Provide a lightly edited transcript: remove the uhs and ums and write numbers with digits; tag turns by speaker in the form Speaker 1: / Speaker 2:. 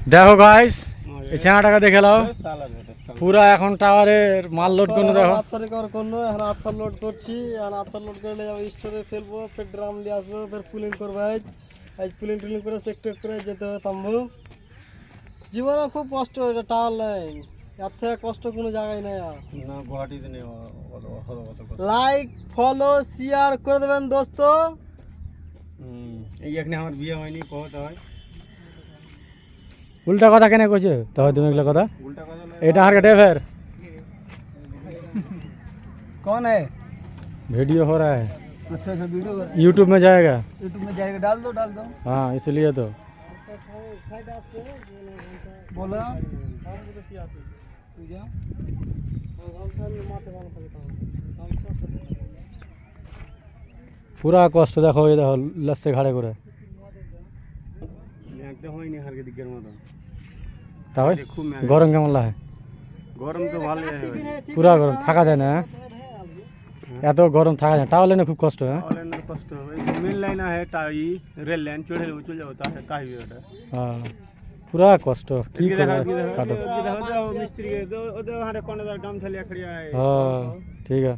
Speaker 1: দেখো গাইস এই ছেঁড়াটাকে দেখে নাও পুরা এখন টাওয়ারের মাল লোড করতে দেখো
Speaker 2: আত্মারে কর কোন এখন আত্মা লোড করছি আর আত্মা লোড করে যাবো স্টোরে ফেলবো ফের ড্রাম নিয়ে আসবো ফের পুলিং করবো আজ পুলিং টুলিং করে চেক টেক করে যেতে হবে তাম্বু জীবনে খুব কষ্ট এটা টাওয়ার লাইন এর থেকে কষ্ট কোনো জায়গায় নাই আর
Speaker 3: না গুয়াহাটিতে নেই
Speaker 2: লাইক ফলো শেয়ার করে দেবেন দোস্ত
Speaker 3: এই এখানে আমার বিয়ে হয়নি কত হয়
Speaker 1: উল্টা কথা কেন কইছে তো তুমি এগুলো কথা
Speaker 3: উল্টা কথা
Speaker 1: এটা আর के फिर
Speaker 2: कौन है
Speaker 1: वीडियो हो रहा है
Speaker 2: अच्छा अच्छा वीडियो
Speaker 1: यूट्यूब में जाएगा
Speaker 2: डाल दो
Speaker 1: हाँ इसलिए तो
Speaker 2: बोला
Speaker 1: पूरा कष्ट देखो ये देखो लस्से खड़े करे
Speaker 3: একদম হয়নি হারকে দিকের মতো
Speaker 1: তাই গরম কেমন লাগে
Speaker 3: গরম তো ভালোই হয়
Speaker 1: পুরা গরম থাকা যায় না এত গরম থাকা যায় টাওয়ার লাইনে খুব কষ্ট হ্যাঁ
Speaker 3: অনলাইন কষ্ট হয় মেন লাইন है টাই রেল লাইন চড়ে চলে যাওয়া है काहे ওটা
Speaker 1: हाँ पूरा कष्ट की करे काटो
Speaker 3: मिस्त्री ओदे हारे कोने दार काम चलिया खड़िया है
Speaker 1: हाँ ठीक है